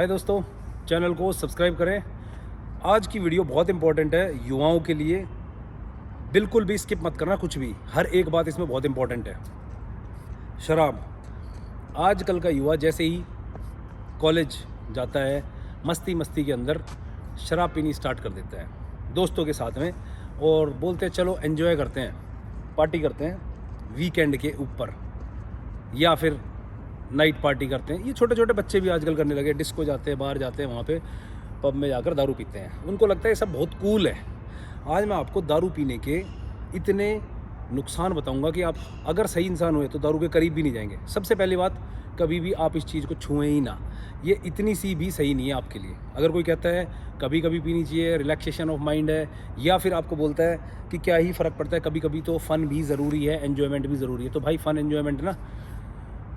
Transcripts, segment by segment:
हाय दोस्तों, चैनल को सब्सक्राइब करें। आज की वीडियो बहुत इंपॉर्टेंट है युवाओं के लिए। बिल्कुल भी स्किप मत करना, कुछ भी, हर एक बात इसमें बहुत इंपॉर्टेंट है। शराब, आजकल का युवा जैसे ही कॉलेज जाता है मस्ती मस्ती के अंदर शराब पीनी स्टार्ट कर देता है दोस्तों के साथ में, और बोलते हैं चलो एंजॉय करते हैं, पार्टी करते हैं वीकेंड के ऊपर, या फिर नाइट पार्टी करते हैं। ये छोटे छोटे बच्चे भी आजकल करने लगे, डिस्को जाते हैं, बाहर जाते हैं, वहाँ पे पब में जाकर दारू पीते हैं। उनको लगता है ये सब बहुत कूल है। आज मैं आपको दारू पीने के इतने नुकसान बताऊंगा कि आप अगर सही इंसान हुए तो दारू के करीब भी नहीं जाएंगे। सबसे पहली बात, कभी भी आप इस चीज़ को छुएं ही ना। ये इतनी सी भी सही नहीं है आपके लिए। अगर कोई कहता है कभी कभी पीनी चाहिए, रिलैक्सेशन ऑफ माइंड है, या फिर आपको बोलता है कि क्या ही फ़र्क पड़ता है, कभी कभी तो फ़न भी ज़रूरी है, एन्जॉयमेंट भी ज़रूरी है, तो भाई फ़न एन्जॉयमेंट ना,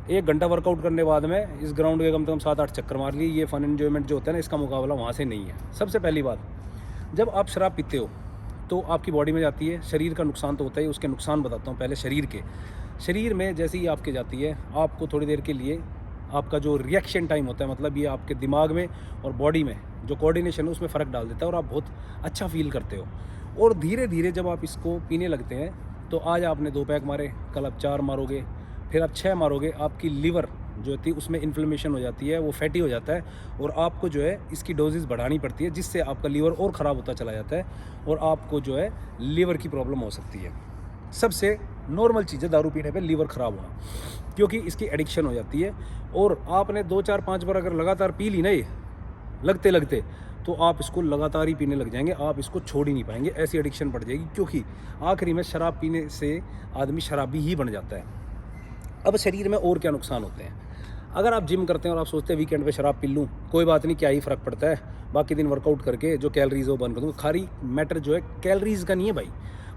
1 घंटा वर्कआउट करने के बाद में इस ग्राउंड के कम से कम 7-8 चक्कर मार लिए, ये फ़न एन्जॉयमेंट जो होता है ना, इसका मुकाबला वहाँ से नहीं है। सबसे पहली बात, जब आप शराब पीते हो तो आपकी बॉडी में जाती है, शरीर का नुकसान तो होता है। उसके नुकसान बताता हूँ पहले। शरीर में जैसे ही आपके जाती है, आपको थोड़ी देर के लिए आपका जो रिएक्शन टाइम होता है, मतलब ये आपके दिमाग में और बॉडी में जो कोऑर्डिनेशन है उसमें फ़र्क डाल देता है, और आप बहुत अच्छा फील करते हो। और धीरे धीरे जब आप इसको पीने लगते हैं, तो आज आपने 2 पैक मारे, कल आप 4 मारोगे, फिर आप 6 मारोगे, आपकी लीवर जो होती है उसमें इन्फ्लेमेशन हो जाती है, वो फैटी हो जाता है, और आपको जो है इसकी डोजेस बढ़ानी पड़ती है, जिससे आपका लीवर और ख़राब होता चला जाता है, और आपको जो है लीवर की प्रॉब्लम हो सकती है। सबसे नॉर्मल चीज़ है दारू पीने पे लीवर ख़राब होना, क्योंकि इसकी एडिक्शन हो जाती है। और आपने 2-4-5 बार अगर लगातार पी ली ना, ये लगते लगते, तो आप इसको लगातार ही पीने लग जाएंगे, आप इसको छोड़ ही नहीं पाएंगे, ऐसी एडिक्शन पड़ जाएगी। क्योंकि आखिरी में शराब पीने से आदमी शराबी ही बन जाता है। अब शरीर में और क्या नुकसान होते हैं? अगर आप जिम करते हैं और आप सोचते हैं वीकेंड पे शराब पी लूँ, कोई बात नहीं, क्या ही फ़र्क पड़ता है, बाकी दिन वर्कआउट करके जो कैलोरीज वो बर्न कर दूँ। खाली मैटर जो है कैलोरीज का नहीं है भाई।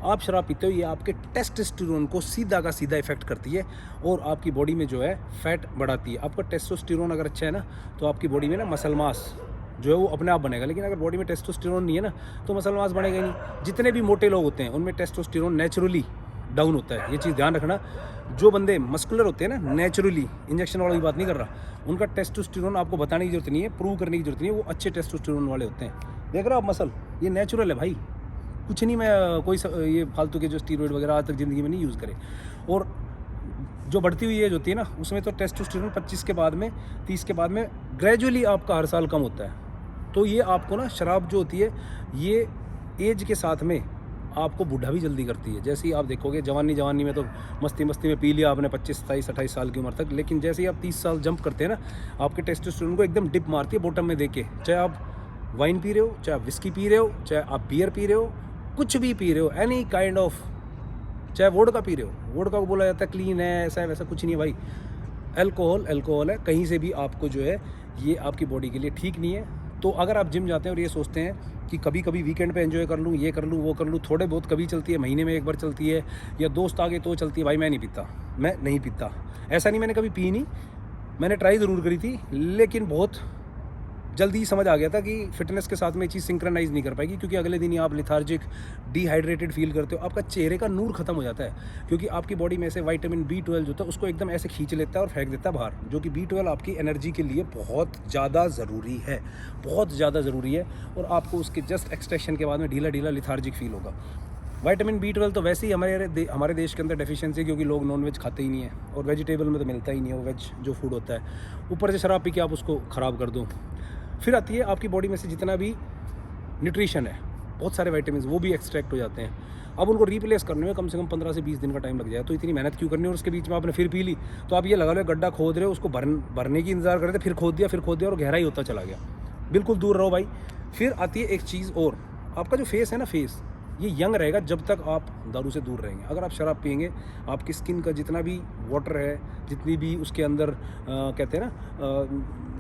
आप शराब पीते हो, ये आपके टेस्टोस्टेरोन को सीधा का सीधा इफेक्ट करती है, और आपकी बॉडी में जो है फैट बढ़ाती है। आपका टेस्टोस्टेरोन अगर अच्छा है ना, तो आपकी बॉडी में ना मसल मास जो है वो अपने आप बनेगा। लेकिन अगर बॉडी में टेस्टोस्टेरोन नहीं है ना, तो मसल मास बनेगा ही नहीं। जितने भी मोटे लोग होते हैं उनमें टेस्टोस्टेरोन नेचुरली डाउन होता है, ये चीज़ ध्यान रखना। जो बंदे मस्कुलर होते हैं ना, नेचुरली, इंजेक्शन वाली बात नहीं कर रहा, उनका टेस्टोस्टेरोन आपको बताने की जरूरत नहीं है, प्रूव करने की जरूरत नहीं है, वो अच्छे टेस्टोस्टेरोन वाले होते हैं। देख रहे हो आप मसल, ये नेचुरल है भाई, कुछ नहीं। मैं कोई ये फालतू के जो स्टीरॉइड वगैरह आज तक ज़िंदगी में नहीं यूज़ करे। और जो बढ़ती हुई एज होती है ना, उसमें तो टेस्टोस्टेरोन 25 के बाद में, 30 के बाद में ग्रेजुअली आपका हर साल कम होता है। तो ये आपको ना, शराब जो होती है ये एज के साथ में आपको बूढ़ा भी जल्दी करती है। जैसे ही आप देखोगे, जवानी में तो मस्ती मस्ती में पी लिया आपने 25, 27, 28 साल की उम्र तक, लेकिन जैसे ही आप 30 साल जंप करते हैं ना, आपके टेस्टोस्टेरोन को एकदम डिप मारती है बॉटम में देके। चाहे आप वाइन पी रहे हो, चाहे आप विस्की पी रहे हो, चाहे आप बियर पी रहे हो, कुछ भी पी रहे हो, एनी काइंड ऑफ, चाहे वोडका पी रहे हो। वोडका को बोला जाता है क्लीन है, ऐसा है वैसा कुछ नहीं है भाई। अल्कोहल है, कहीं से भी आपको जो है ये आपकी बॉडी के लिए ठीक नहीं है। तो अगर आप जिम जाते हैं और ये सोचते हैं कि कभी कभी वीकेंड पे एंजॉय कर लूँ, ये कर लूँ, वो कर लूँ, थोड़े बहुत कभी चलती है, महीने में 1 बार चलती है, या दोस्त आ गए तो चलती है, भाई मैं नहीं पीता, मैं नहीं पीता। ऐसा नहीं मैंने कभी पी नहीं, मैंने ट्राई ज़रूर करी थी, लेकिन बहुत जल्दी ही समझ आ गया था कि फिटनेस के साथ में ये चीज़ सिंक्रोनाइज़ नहीं कर पाएगी, क्योंकि अगले दिन ही आप लिथार्जिक, डिहाइड्रेटेड फील करते हो, आपका चेहरे का नूर खत्म हो जाता है, क्योंकि आपकी बॉडी में से विटामिन B12 जो होता है उसको एकदम ऐसे खींच लेता है और फेंक देता है बाहर, जो कि B12 आपकी एनर्जी के लिए बहुत ज़्यादा ज़रूरी है, बहुत ज़्यादा ज़रूरी है। और आपको उसके जस्ट एक्सट्रैक्शन के बाद में ढीला ढीला लिथार्जिक फील होगा। विटामिन B12 तो वैसे ही हमारे देश के अंदर डेफिशिएंसी है, क्योंकि लोग नॉनवेज खाते ही नहीं है, और वेजिटेबल में तो मिलता ही नहीं है वो वेज जो फूड होता है। ऊपर से शराब पी के आप उसको ख़राब कर दो। फिर आती है आपकी बॉडी में से जितना भी न्यूट्रिशन है, बहुत सारे विटामिन वो भी एक्सट्रैक्ट हो जाते हैं। अब उनको रिप्लेस करने में कम से कम 15 से 20 दिन का टाइम लग जाए, तो इतनी मेहनत क्यों करनी है? और उसके बीच में आपने फिर पी ली, तो आप ये लगा लो गड्ढा खोद रहे हो, उसको भरने की इंतजार कर रहे थे, फिर खोद दिया और गहराई होता चला गया। बिल्कुल दूर रहो भाई। फिर आती है एक चीज़ और, आपका जो फेस है ना, फेस ये यंग रहेगा जब तक आप दारू से दूर रहेंगे। अगर आप शराब पिएंगे, आपकी स्किन का जितना भी वाटर है, जितनी भी उसके अंदर कहते हैं ना,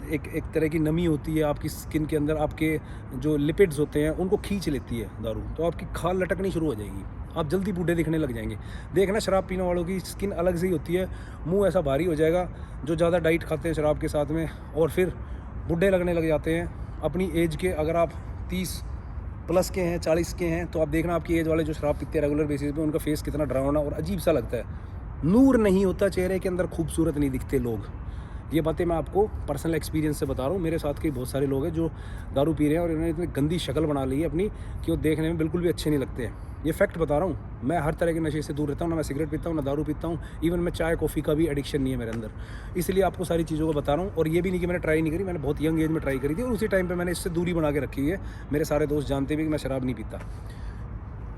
एक तरह की नमी होती है आपकी स्किन के अंदर, आपके जो लिपिड्स होते हैं उनको खींच लेती है दारू, तो आपकी खाल लटकनी शुरू हो जाएगी, आप जल्दी बूढ़े दिखने लग जाएंगे। देखना, शराब पीने वालों की स्किन अलग से ही होती है, मुंह ऐसा भारी हो जाएगा जो ज़्यादा डाइट खाते हैं शराब के साथ में, और फिर बूढ़े लगने लग जाते हैं अपनी एज के। अगर आप 30 प्लस के हैं, 40 के हैं, तो आप देखना आपकी एज वाले जो शराब पीते हैं रेगुलर बेसिस पे, उनका फेस कितना डरावना और अजीब सा लगता है। नूर नहीं होता चेहरे के अंदर, खूबसूरत नहीं दिखते लोग। ये बातें मैं आपको पर्सनल एक्सपीरियंस से बता रहा हूँ। मेरे साथ के बहुत सारे लोग हैं जो दारू पी रहे हैं और इन्होंने इतनी गंदी शक्ल बना ली है अपनी कि वो देखने में बिल्कुल भी अच्छे नहीं लगते हैं। ये फैक्ट बता रहा हूँ। मैं हर तरह के नशे से दूर रहता हूँ, ना मैं सिगरेट पीता हूँ, ना दारू पीता हूँ, इवन मैं चाय कॉफ़ी का भी एडिक्शन नहीं है मेरे अंदर। इसलिए आपको सारी चीज़ों को बता रहा हूँ। और ये भी नहीं कि मैंने ट्राई नहीं करी, मैंने बहुत यंग एज में ट्राई करी थी और उसी टाइम पर मैंने इससे दूरी बना के रखी हुई है। मेरे सारे दोस्त जानते भी कि मैं शराब नहीं पीता।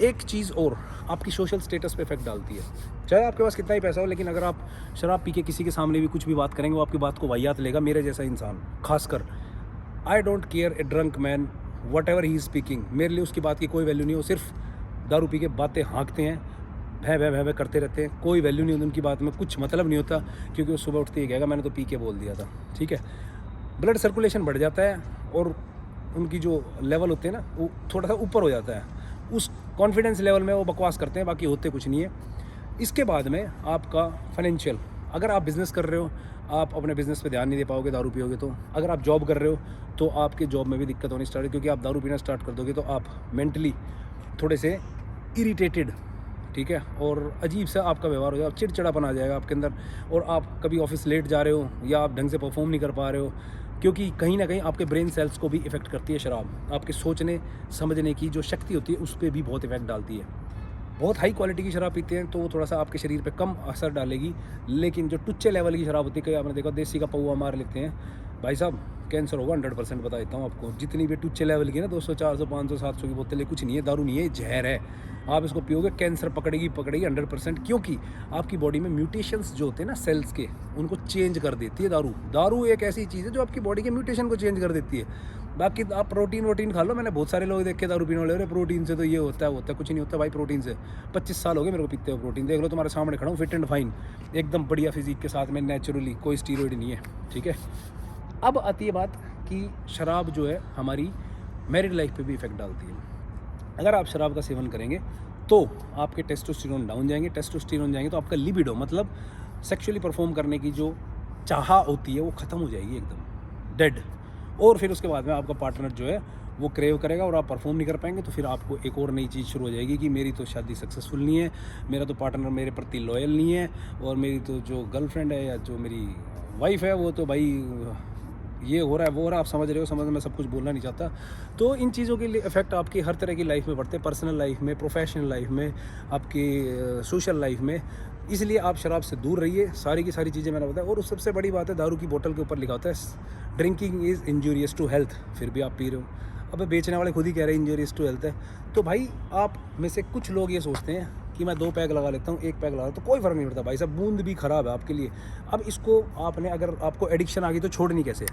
एक चीज़ और, आपकी सोशल स्टेटस पे इफेक्ट डालती है। चाहे आपके पास कितना ही पैसा हो, लेकिन अगर आप शराब पी के किसी के सामने भी कुछ भी बात करेंगे, वो आपकी बात को वाहियात लेगा। मेरे जैसा इंसान खासकर, I don't care A drunk man what ever he is speaking, मेरे लिए उसकी बात की कोई वैल्यू नहीं हो। सिर्फ दारू पी के बातें हाँकते हैं, भय भय भय भय करते रहते हैं, कोई वैल्यू नहीं होती उनकी बात में, कुछ मतलब नहीं होता, क्योंकि वो सुबह उठते ही कहेगा मैंने तो पी के बोल दिया था। ठीक है, ब्लड सर्कुलेशन बढ़ जाता है और उनकी जो लेवल होते हैं ना, वो थोड़ा सा ऊपर हो जाता है। उस कॉन्फिडेंस लेवल में वो बकवास करते हैं, बाकी होते कुछ नहीं है। इसके बाद में आपका फाइनेंशियल, अगर आप बिज़नेस कर रहे हो, आप अपने बिज़नेस पे ध्यान नहीं दे पाओगे दारू पियोगे तो। अगर आप जॉब कर रहे हो तो आपके जॉब में भी दिक्कत होनी स्टार्ट है, क्योंकि आप दारू पीना स्टार्ट कर दोगे तो आप मेंटली थोड़े से इरिटेटेड, ठीक है, और अजीब सा आपका व्यवहार हो जाएगा, चिड़चिड़ापन आ जाएगा आपके अंदर, और आप कभी ऑफिस लेट जा रहे हो या आप ढंग से परफॉर्म नहीं कर पा रहे हो, क्योंकि कहीं ना कहीं आपके ब्रेन सेल्स को भी इफ़ेक्ट करती है शराब। आपके सोचने समझने की जो शक्ति होती है उस पर भी बहुत इफेक्ट डालती है। बहुत हाई क्वालिटी की शराब पीते हैं तो वो थोड़ा सा आपके शरीर पे कम असर डालेगी, लेकिन जो टुच्चे लेवल की शराब होती है, कई आपने देखा देसी का पौवा मार लेते हैं, भाई साहब कैंसर होगा 100% बता देता हूँ आपको। जितनी भी टुच्चे लेवल की ना 200 400 500 700 की बोतलें कुछ नहीं है, दारू नहीं है, जहर है। आप इसको पियोगे कैंसर पकड़ेगी 100%, क्योंकि आपकी बॉडी में म्यूटेशंस जो होते हैं ना सेल्स के, उनको चेंज कर देती है दारू। दारू एक ऐसी चीज़ है जो आपकी बॉडी के म्यूटेशन को चेंज कर देती है। बाकी आप प्रोटीन खा लो, मैंने बहुत सारे लोग देख के दारू पीने वाले, अरे प्रोटीन से तो ये होता है, कुछ नहीं होता भाई प्रोटीन से। 25 साल हो गए मेरे को पीते हो प्रोटीन, देख लो तुम्हारे सामने खड़ा हूँ, फिट एंड फाइन, एकदम बढ़िया फिजिक के साथ में, नेचुरली, कोई स्टीरॉयड नहीं है। ठीक है, अब आती है बात कि शराब जो है हमारी मैरिड लाइफ पे भी इफेक्ट डालती है। अगर आप शराब का सेवन करेंगे तो आपके टेस्टोस्टेरोन डाउन जाएंगे, टेस्टोस्टेरोन जाएंगे तो आपका लिबिडो, मतलब सेक्सुअली परफॉर्म करने की जो चाह होती है वो ख़त्म हो जाएगी, एकदम डेड। और फिर उसके बाद में आपका पार्टनर जो है वो क्रेव करेगा और आप परफॉर्म नहीं कर पाएंगे, तो फिर आपको एक और नई चीज़ शुरू हो जाएगी कि मेरी तो शादी सक्सेसफुल नहीं है, मेरा तो पार्टनर मेरे प्रति लॉयल नहीं है, और मेरी तो जो गर्लफ्रेंड है या जो मेरी वाइफ है वो तो भाई ये हो रहा है वो हो रहा है। आप समझ रहे हो, समझ, मैं सब कुछ बोलना नहीं चाहता। तो इन चीज़ों के लिए इफेक्ट आपकी हर तरह की लाइफ में पड़ते हैं, पर्सनल लाइफ में, प्रोफेशनल लाइफ में, आपकी सोशल लाइफ में। इसलिए आप शराब से दूर रहिए, सारी की सारी चीज़ें मैंने बताया। और उस सबसे बड़ी बात है, दारू की बोतल के ऊपर लिखा होता है drinking is injurious to health, फिर भी आप पी रहे हो। अब बेचने वाले खुद ही कह रहे हैं इंजूरियस टू हेल्थ है। तो भाई आप में से कुछ लोग ये सोचते हैं कि मैं 2 पैग लगा लेता हूँ, 1 पैग लगा तो कोई फ़र्क नहीं पड़ता भाई साहब, बूंद भी ख़राब है आपके लिए। अब इसको आपने, अगर आपको एडिक्शन आ गई तो छोड़नी कैसे?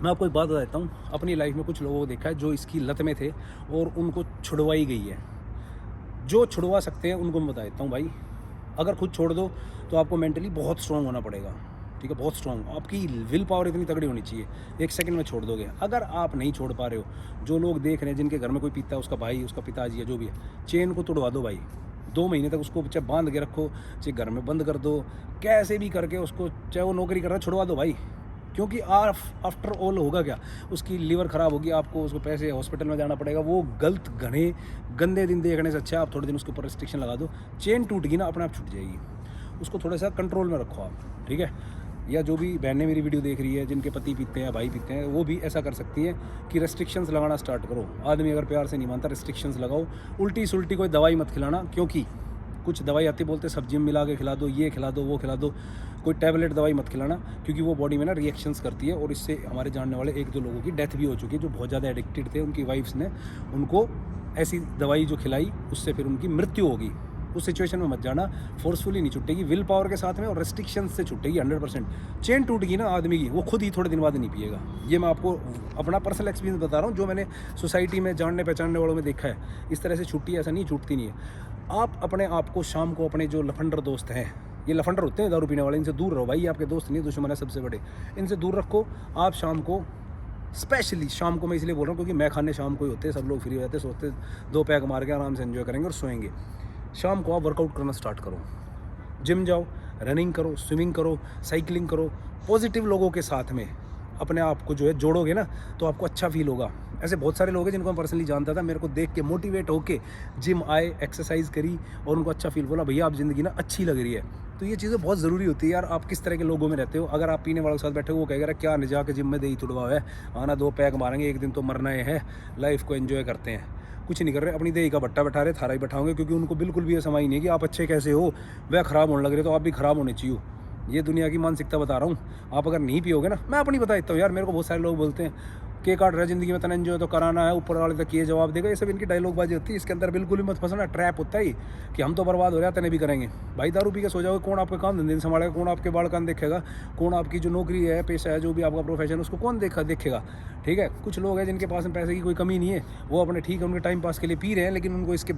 मैं आपको एक बात बता देता हूँ, अपनी लाइफ में कुछ लोगों को देखा है जो इसकी लत में थे और उनको छुड़वाई गई है। जो छुड़वा सकते हैं उनको मैं बता देता हूँ भाई, अगर खुद छोड़ दो तो आपको मेंटली बहुत स्ट्रॉन्ग होना पड़ेगा, ठीक है, बहुत स्ट्रॉन्ग। आपकी विल पावर इतनी तगड़ी होनी चाहिए, 1 सेकंड में छोड़ दोगे। अगर आप नहीं छोड़ पा रहे हो, जो लोग देख रहे हैं जिनके घर में कोई पीता है, उसका भाई, उसका पिताजी है, जो भी है, चेन को तोड़वा दो भाई। 2 महीने तक उसको चाहे बांध के रखो, चाहे घर में बंद कर दो, कैसे भी करके उसको, चाहे वो नौकरी कर रहा है, छुड़वा दो भाई। क्योंकि आफ्टर ऑल होगा क्या, उसकी लीवर ख़राब होगी, आपको उसको पैसे हॉस्पिटल में जाना पड़ेगा। वो गलत घने गंदे दिन देखने से अच्छा आप थोड़े दिन उसके ऊपर रिस्ट्रिक्शन लगा दो, चेन टूट गई ना अपने आप छूट जाएगी। उसको थोड़ा सा कंट्रोल में रखो आप, ठीक है। या जो भी बहनें मेरी वीडियो देख रही है जिनके पति पीते हैं, भाई पीते हैं, वो भी ऐसा कर सकती हैं कि रेस्ट्रिक्शंस लगाना स्टार्ट करो। आदमी अगर प्यार से नहीं मानता, रेस्ट्रिक्शंस लगाओ। उल्टी सुल्टी कोई दवाई मत खिलाना, क्योंकि कुछ दवाई आती बोलते सब्जी में मिला के खिला दो, ये खिला दो, वो खिला दो। कोई टैबलेट दवाई मत खिलाना, क्योंकि वो बॉडी में ना रिएक्शंस करती है। और इससे हमारे जानने वाले 1-2 लोगों की डेथ भी हो चुकी है, जो बहुत ज़्यादा एडिक्टेड थे, उनकी वाइफ्स ने उनको ऐसी दवाई जो खिलाई, उससे फिर उनकी मृत्यु होगी। उस सिचुएशन में मत जाना, फोर्सफुली नहीं छुटेगी, विल पावर के साथ में और रेस्ट्रिक्शंस से छुटेगी 100%। चेन टूट गई ना आदमी की, वो खुद ही थोड़े दिन बाद नहीं पिएगा। ये मैं आपको अपना पर्सनल एक्सपीरियंस बता रहा हूँ, जो मैंने सोसाइटी में जानने पहचानने वालों में देखा है। इस तरह से छुट्टी, ऐसा नहीं छूटती नहीं है। आप अपने आप को शाम को, अपने जो लफंडर दोस्त हैं, ये लफंडर होते हैं दारू पीने वाले, इनसे दूर रहो भाई। आपके दोस्त नहीं, दुश्मन है सबसे बड़े, इनसे दूर रखो। आप शाम को, स्पेशली शाम को मैं इसलिए बोल रहा हूँ क्योंकि मैं खाने शाम को ही होते हैं, सब लोग फ्री हो जाते हैं, सोचते 2 पैग मार के आराम से एंजॉय करेंगे और सोएंगे। शाम को आप वर्कआउट करना स्टार्ट करो, जिम जाओ, रनिंग करो, स्विमिंग करो, साइकिलिंग करो, पॉजिटिव लोगों के साथ में अपने आप को जो है जोड़ोगे ना तो आपको अच्छा फील होगा। ऐसे बहुत सारे लोग हैं जिनको मैं पर्सनली जानता था, मेरे को देख के मोटिवेट होके जिम आए, एक्सरसाइज करी और उनको अच्छा फील, बोला भैया आप ज़िंदगी ना अच्छी लग रही है। तो ये चीज़ें बहुत ज़रूरी होती है यार। आप किस तरह के लोगों में रहते हो। अगर आप पीने वालों के साथ बैठे हो, वो कहेगा क्या न जाके जिम में दे ही तुड़वा है, आना 2 पैग मारेंगे, एक दिन तो मरना है, लाइफ को एंजॉय करते हैं। कुछ नहीं कर रहे, अपनी देही का भट्टा बैठा रहे, थारा ही बैठाओगे, क्योंकि उनको बिल्कुल भी ये समझ नहीं है कि आप अच्छे कैसे हो, वह ख़राब होने लग रहे तो आप भी ख़राब होने चाहिए। ये दुनिया की मानसिकता बता रहा हूँ। आप अगर नहीं पियोगे ना, मैं अपनी बता देता हूँ यार, मेरे को बहुत सारे लोग बोलते हैं के काट रहा है ज़िंदगी में, तना एंजॉय तो कराना है, ऊपर वाले तक ये जवाब देगा, ये सब इनकी डायलॉगबाजी होती है। इसके अंदर बिल्कुल भी मत फंसना, ट्रैप होता है कि हम तो बर्बाद हो रहे हैं, तने भी करेंगे। भाई दारू पी के सो जाओगे, कौन आपके काम धंधे संभालेगा, कौन आपके बाल कान देखेगा, कौन आपकी जो नौकरी है, पेशा है, जो भी आपका प्रोफेशन, उसको कौन देखेगा। ठीक है, कुछ लोग हैं जिनके पास में पैसे की कोई कमी नहीं है, वो अपने ठीक है उनके टाइम पास के लिए पी रहे हैं, लेकिन उनको इसके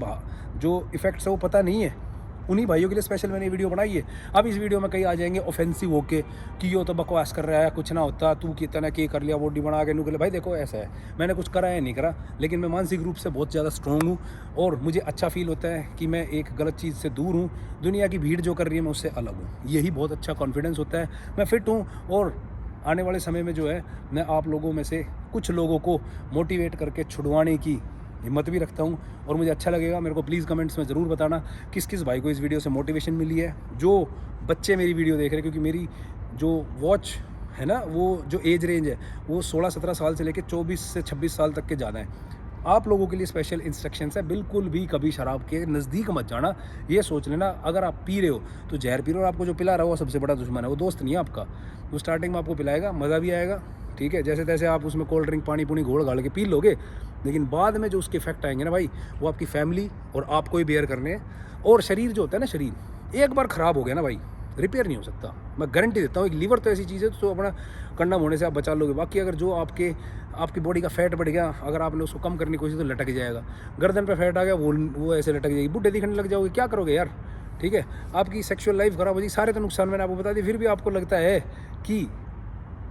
जो इफेक्ट्स है वो पता नहीं है। उन्हीं भाइयों के लिए स्पेशल मैंने वीडियो बनाई है। अब इस वीडियो में कई आ जाएंगे ऑफेंसिव होके कि यो तो बकवास कर रहा है, कुछ ना होता, तू कितना के कर लिया, बॉडी बना के निकले। भाई देखो ऐसा है, मैंने कुछ करा है नहीं करा, लेकिन मैं मानसिक रूप से बहुत ज़्यादा स्ट्रॉन्ग हूँ और मुझे अच्छा फील होता है कि मैं एक गलत चीज़ से दूर हूँ, दुनिया की भीड़ जो कर रही है मैं उससे अलग हूँ। यही बहुत अच्छा कॉन्फिडेंस होता है। मैं फिट हूँ और आने वाले समय में जो है मैं आप लोगों में से कुछ लोगों को मोटिवेट करके छुड़वाने की हिम्मत भी रखता हूँ और मुझे अच्छा लगेगा। मेरे को प्लीज़ कमेंट्स में ज़रूर बताना किस किस भाई को इस वीडियो से मोटिवेशन मिली है। जो बच्चे मेरी वीडियो देख रहे हैं, क्योंकि मेरी जो वॉच है ना, वो जो एज रेंज है वो 16-17 साल से लेकर 24 से 26 साल तक के ज़्यादा है। आप लोगों के लिए स्पेशल इंस्ट्रक्शंस है, बिल्कुल भी कभी शराब के नज़दीक मत जाना। ये सोच लेना अगर आप पी रहे हो तो जहर पी रहे हो, और आपको जो पिला रहा है वो सबसे बड़ा दुश्मन है, वो दोस्त नहीं है आपका। वो स्टार्टिंग में आपको पिलाएगा, मज़ा भी आएगा, ठीक है, जैसे तैसे आप उसमें कोल्ड ड्रिंक पानी पुनी घोल घाल के पी लोगे, लेकिन बाद में जो उसके इफेक्ट आएंगे ना भाई, वो आपकी फैमिली और आपको ही बेयर करने हैं। और शरीर जो होता है ना, शरीर एक बार ख़राब हो गया ना भाई, रिपेयर नहीं हो सकता, मैं गारंटी देता हूँ। एक लीवर तो ऐसी चीज़ है तो अपना कंडम होने से आप बचा लोगे। बाकी अगर जो आपकी बॉडी का फैट बढ़ गया, अगर आपने उसको कम करने की कोशिश तो लटक जाएगा। गर्दन पे फैट आ गया, वो ऐसे लटक जाएगी, बुढ़े दिखने लग जाओगे, क्या करोगे यार। ठीक है, आपकी सेक्सुअल लाइफ खराब हो जाएगी, सारे तो नुकसान मैंने आपको बता दिए। फिर भी आपको लगता है कि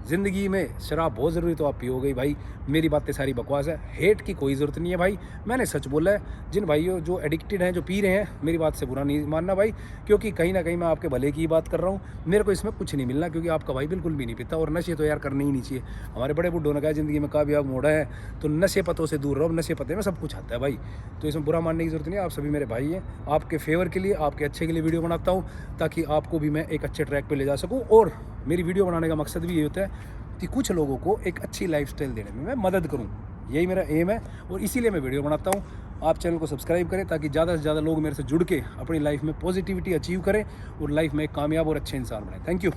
ज़िंदगी में शराब बहुत ज़रूरी, तो आप पियोगे भाई। मेरी बातें सारी बकवास है, हेट की कोई ज़रूरत नहीं है भाई, मैंने सच बोला है। जिन भाइयों जो एडिक्टेड हैं, जो पी रहे हैं, मेरी बात से बुरा नहीं मानना भाई, क्योंकि कहीं ना कहीं मैं आपके भले की बात कर रहा हूँ। मेरे को इसमें कुछ नहीं मिलना, क्योंकि आपका भाई बिल्कुल भी नहीं पीता। और नशे तो यार करने ही नहीं चाहिए। हमारे बड़े बुड्ढों ने कहा ज़िंदगी में कामयाब मोड़ा है तो नशे पतों से दूर रहो। नशे पते में सब कुछ आता है भाई, तो इसमें बुरा मानने की ज़रूरत नहीं है। आप सभी मेरे भाई हैं, आपके फेवर के लिए, आपके अच्छे के लिए वीडियो बनाता हूँ, ताकि आपको भी मैं एक अच्छे ट्रैक पर ले जा सकूँ। और मेरी वीडियो बनाने का मकसद भी ये होता है कि कुछ लोगों को एक अच्छी लाइफस्टाइल देने में मैं मदद करूं, यही मेरा एम है और इसीलिए मैं वीडियो बनाता हूं। आप चैनल को सब्सक्राइब करें ताकि ज़्यादा से ज़्यादा लोग मेरे से जुड़ के अपनी लाइफ में पॉजिटिविटी अचीव करें और लाइफ में एक कामयाब और अच्छे इंसान बने। Thank you.